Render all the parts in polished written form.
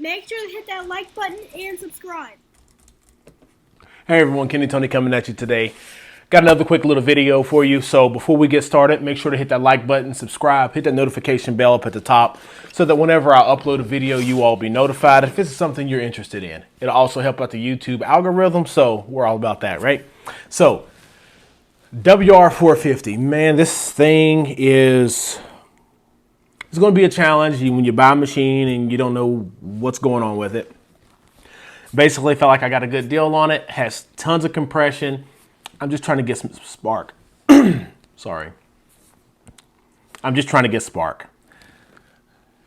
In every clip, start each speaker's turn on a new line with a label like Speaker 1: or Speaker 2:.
Speaker 1: Make sure to hit that like button and subscribe.
Speaker 2: Hey everyone, Kenny Tony coming at you today. Got another quick little video for you. So before we get started, make sure to hit that like button, subscribe, hit that notification bell up at the top so that whenever I upload a video, you all be notified if this is something you're interested in. It'll also help out the YouTube algorithm, so we're all about that, right? So WR450, man, this thing is, it's going to be a challenge when you buy a machine and you don't know what's going on with it. Basically, felt like I got a good deal on it. Has tons of compression. I'm just trying to get some spark. Sorry. I'm just trying to get spark.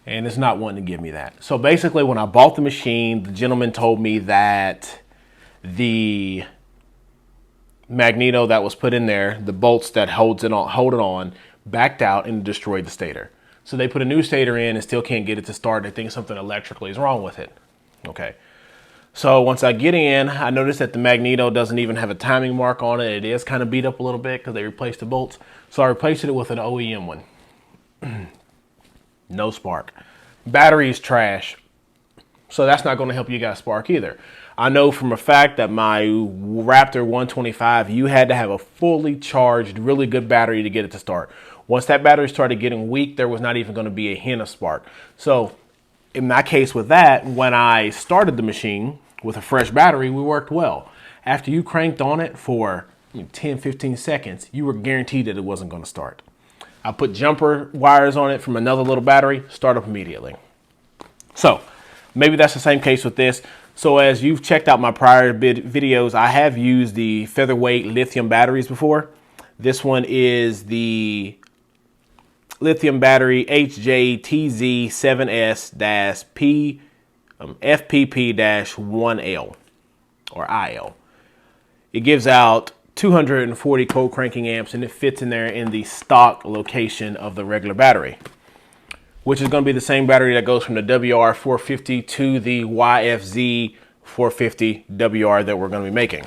Speaker 2: And it's not wanting to give me that. So basically, when I bought the machine, the gentleman told me that the magneto that was put in there, the bolts that hold it on, backed out and destroyed the stator. So they put a new stator in and still can't get it to start. They think something electrically is wrong with it. Okay. So once I get in, I noticed that the magneto doesn't even have a timing mark on it. It is kind of beat up a little bit because they replaced the bolts. So I replaced it with an OEM one. No spark. Battery is trash. So that's not going to help you guys spark either. I know from a fact that my Raptor 125, you had to have a fully charged, really good battery to get it to start. Once that battery started getting weak, there was not even going to be a hint of spark. So in my case with that, when I started the machine with a fresh battery, we worked well. After you cranked on it for 10, 15 seconds, you were guaranteed that it wasn't going to start. I put jumper wires on it from another little battery, start up immediately. So maybe that's the same case with this. So as you've checked out my prior videos, I have used the featherweight lithium batteries before. This one is the lithium battery HJTZ7S-FPP-1L or IL. It gives out 240 cold cranking amps and it fits in there in the stock location of the regular battery, which is going to be the same battery that goes from the WR450 to the YFZ450 WR that we're going to be making.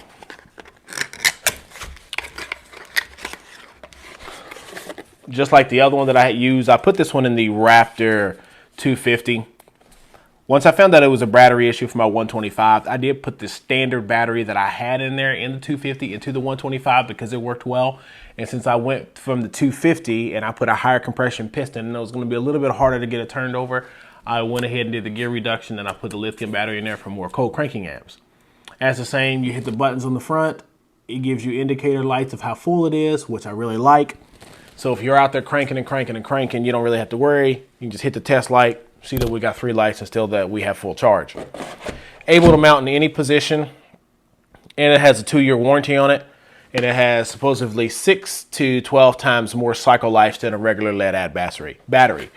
Speaker 2: Just like the other one that I had used, I put this one in the Raptor 250. Once I found that it was a battery issue for my 125, I did put the standard battery that I had in there in the 250 into the 125 because it worked well. And since I went from the 250 and I put a higher compression piston and it was going to be a little bit harder to get it turned over, I went ahead and did the gear reduction and I put the lithium battery in there for more cold cranking amps. As the same, you hit the buttons on the front. It gives you indicator lights of how full it is, which I really like. So if you're out there cranking and cranking and cranking, you don't really have to worry. You can just hit the test light, see that we got 3 lights and still that we have full charge. Able to mount in any position, and it has a 2-year warranty on it, and it has supposedly 6 to 12 times more cycle life than a regular lead-acid battery.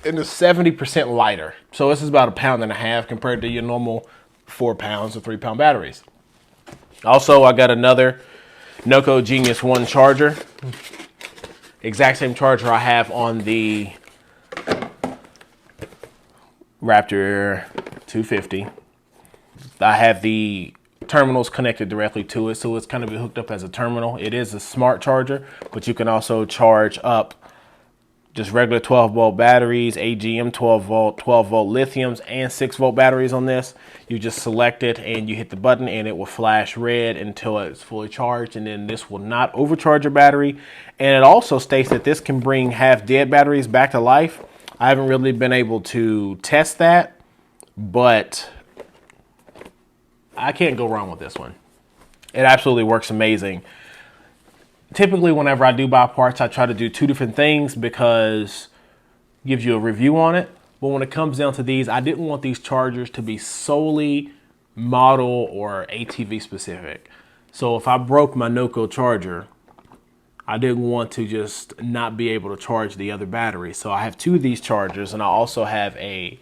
Speaker 2: And it's 70% lighter. So this is about 1.5 pounds compared to your normal 4 pounds or 3 pound batteries. Also, I got another Noco Genius 1 charger. Exact same charger I have on the Raptor 250. I have the terminals connected directly to it, so it's kind of hooked up as a terminal. It is a smart charger, but you can also charge up just regular 12-volt batteries, AGM 12-volt lithiums, and 6-volt batteries on this. You just select it and you hit the button and it will flash red until it's fully charged, and then this will not overcharge your battery. And it also states that this can bring half-dead batteries back to life. I haven't really been able to test that, but I can't go wrong with this one. It absolutely works amazing. Typically, whenever I do buy parts, I try to do 2 different things because it gives you a review on it. But when it comes down to these, I didn't want these chargers to be solely model or ATV specific. So if I broke my Noco charger, I didn't want to just not be able to charge the other battery. So I have 2 of these chargers, and I also have a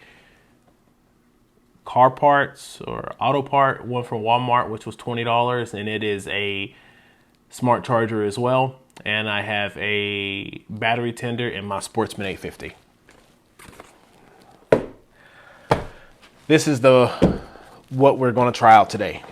Speaker 2: car parts or auto part, one from Walmart, which was $20, and it is a smart charger as well. And I have a battery tender in my Sportsman 850. This is what we're going to try out today.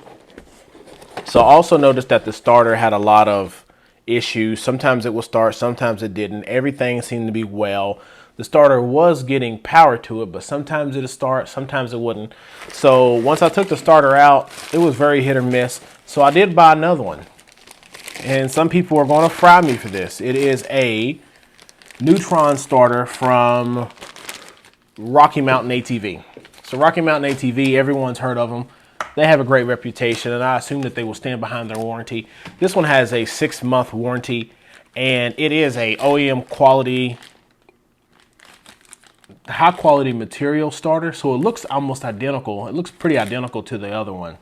Speaker 2: So I also noticed that the starter had a lot of issues. Sometimes it will start, sometimes it didn't. Everything seemed to be well. the starter was getting power to it, but sometimes it'd start, sometimes it wouldn't. So once I took the starter out, it was very hit or miss. So I did buy another one. And some people are going to fry me for this. It is a neutron starter from Rocky Mountain ATV. So Rocky Mountain ATV, everyone's heard of them. They have a great reputation, and I assume that they will stand behind their warranty. This one has a 6-month warranty, and it is a OEM quality, high quality material starter. So it looks almost identical. It looks pretty identical to the other one.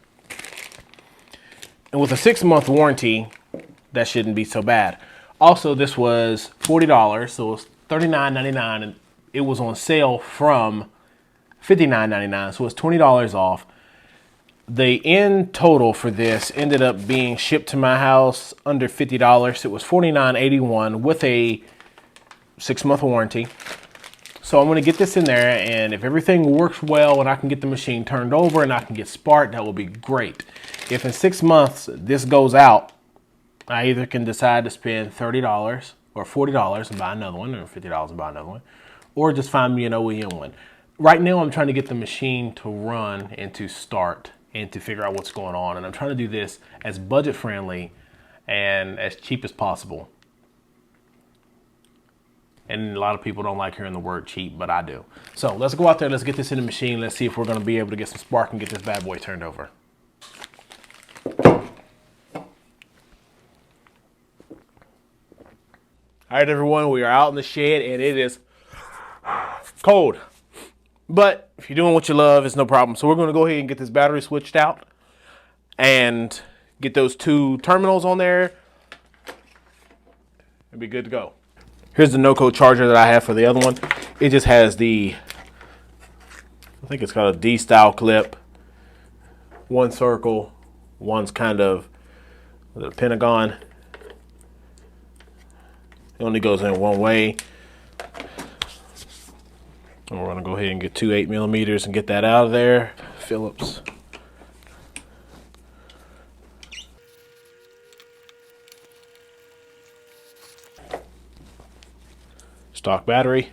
Speaker 2: And with a 6-month warranty, that shouldn't be so bad. Also, this was $40, so it was $39.99, and it was on sale from $59.99, so it's $20 off. The end total for this ended up being shipped to my house under $50. It was $49.81 with a 6-month warranty. So I'm going to get this in there, and if everything works well and I can get the machine turned over and I can get sparked, that will be great. If in 6 months this goes out, I either can decide to spend $30 or $40 and buy another one, or $50 and buy another one, or just find me an OEM one. Right now I'm trying to get the machine to run and to start and to figure out what's going on. And I'm trying to do this as budget friendly and as cheap as possible. And a lot of people don't like hearing the word cheap, but I do. So let's go out there, let's get this in the machine. Let's see if we're gonna be able to get some spark and get this bad boy turned over. All right, everyone, we are out in the shed and it is cold. But if you're doing what you love, it's no problem. So we're going to go ahead and get this battery switched out and get those 2 terminals on there and be good to go. Here's the no-code charger that I have for the other one. It just has the, I think it's got a D-style clip. One circle, one's kind of the pentagon. It only goes in one way. And we're gonna go ahead and get 2 8mm and get that out of there. Phillips. Stock battery.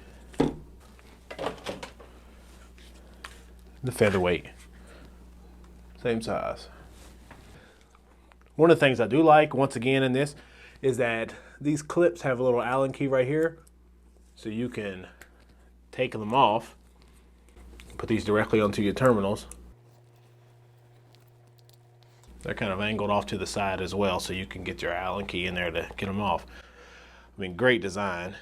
Speaker 2: The featherweight. Same size. One of the things I do like, once again in this, is that these clips have a little Allen key right here. So you can take them off, put these directly onto your terminals. They're kind of angled off to the side as well, so you can get your Allen key in there to get them off. I mean, great design.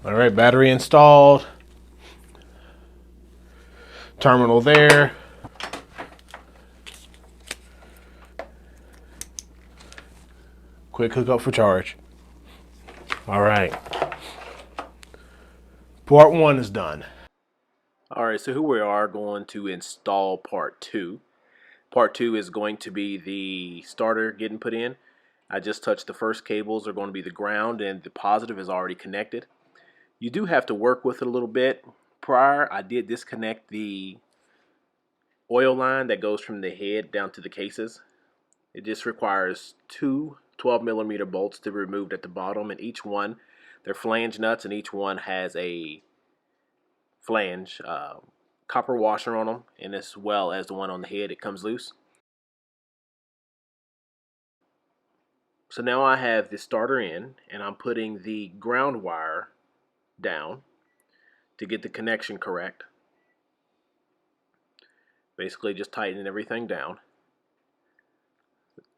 Speaker 2: All right, battery installed. Terminal there. Quick hookup for charge. All right. Part 1 is done. All right, so here we are going to install part 2. Part 2 is going to be the starter getting put in. I just touched the first cables are going to be the ground, and the positive is already connected. You do have to work with it a little bit. Prior, I did disconnect the oil line that goes from the head down to the cases. It just requires 2 12mm bolts to be removed at the bottom, and each one, they're flange nuts, and each one has a flange copper washer on them, and as well as the one on the head, it comes loose. So now I have the starter in, and I'm putting the ground wire down to get the connection correct. Basically just tightening everything down.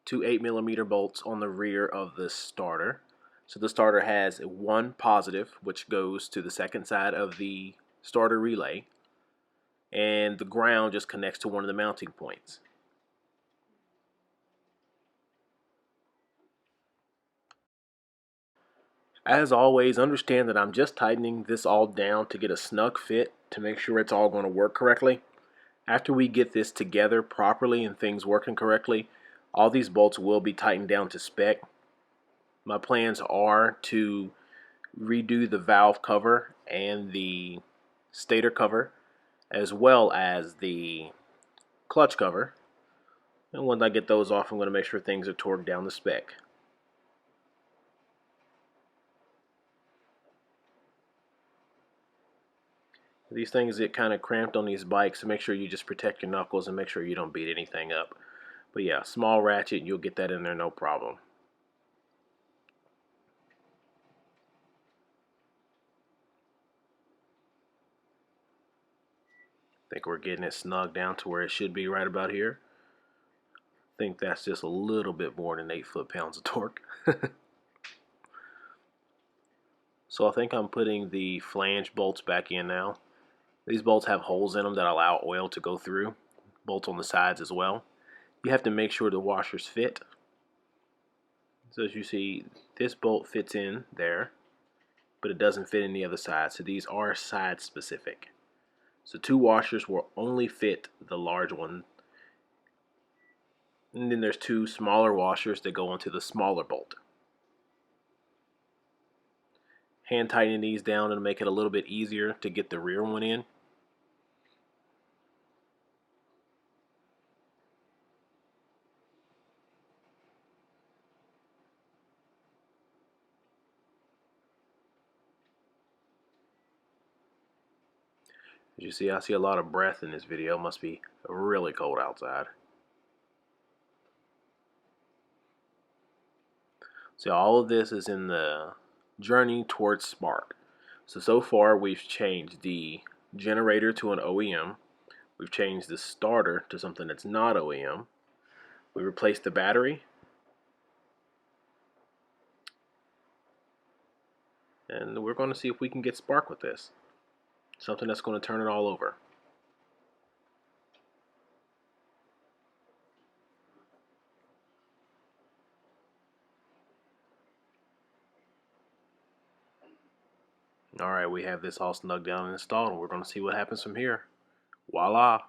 Speaker 2: 2 8mm bolts on the rear of the starter. So the starter has 1 positive, which goes to the second side of the starter relay. and the ground just connects to one of the mounting points. As always, understand that I'm just tightening this all down to get a snug fit to make sure it's all going to work correctly. After we get this together properly and things working correctly, all these bolts will be tightened down to spec. My plans are to redo the valve cover and the stator cover, as well as the clutch cover. And once I get those off, I'm going to make sure things are torqued down to spec. These things get kind of cramped on these bikes, so make sure you just protect your knuckles and make sure you don't beat anything up. But yeah, small ratchet, you'll get that in there no problem. I think we're getting it snug down to where it should be right about here. I think that's just a little bit more than 8 foot-pounds of torque. So I think I'm putting the flange bolts back in now. These bolts have holes in them that allow oil to go through. Bolts on the sides as well. You have to make sure the washers fit. So as you see, this bolt fits in there, but it doesn't fit in the other side. So these are side specific. So 2 washers will only fit the large one. And then there's 2 smaller washers that go onto the smaller bolt. Hand tightening these down to make it a little bit easier to get the rear one in. As you see, I see a lot of breath in this video. It must be really cold outside. So all of this is in the journey towards Spark. So far we've changed the generator to an OEM. We've changed the starter to something that's not OEM. We replaced the battery. And we're going to see if we can get Spark with this. Something that's going to turn it all over. Alright, we have this all snug down and installed, and we're going to see what happens from here. Voila!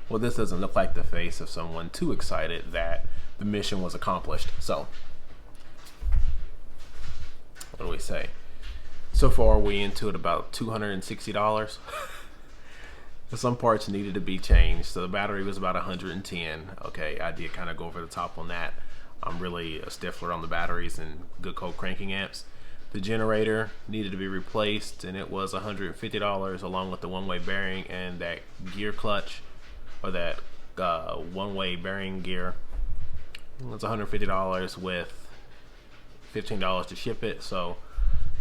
Speaker 2: Well, this doesn't look like the face of someone too excited that the mission was accomplished. So, what do we say? So far, we into it about $260. Some parts needed to be changed. So the battery was about 110. Okay, I did kind of go over the top on that. I'm really a stiffler on the batteries and good cold cranking amps. The generator needed to be replaced, and it was $150 along with the one-way bearing and that gear clutch, or that one-way bearing gear. It was $150 with $15 to ship it, so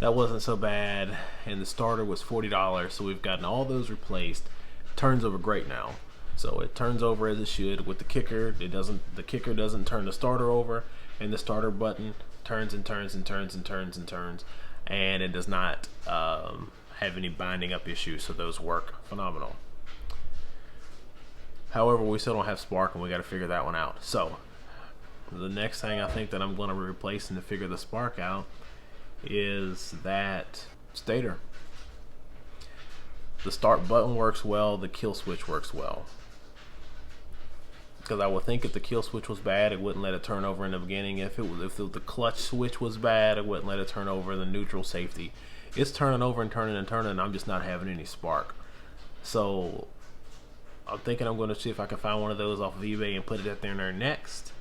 Speaker 2: that wasn't so bad. And the starter was $40, so we've gotten all those replaced. Turns over great now. So it turns over as it should. With the kicker, the kicker doesn't turn the starter over, and the starter button turns and turns and turns and turns and turns, and it does not have any binding up issues, so those work phenomenal. However, we still don't have Spark, and we got to figure that one out. So the next thing I think that I'm going to be replacing to figure the Spark out is that stator. The start button works well, the kill switch works well. Because I would think if the kill switch was bad, it wouldn't let it turn over in the beginning. If the clutch switch was bad, it wouldn't let it turn over. The neutral safety, it's turning over and turning and turning, and I'm just not having any spark. So I'm thinking I'm going to see if I can find one of those off of eBay and put it up there next,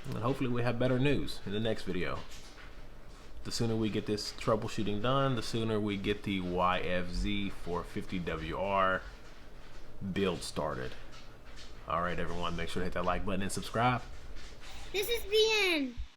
Speaker 2: and hopefully we have better news in the next video. The sooner we get this troubleshooting done, the sooner we get the WR450 WR build started. Alright everyone, make sure to hit that like button and subscribe.
Speaker 1: This is the end.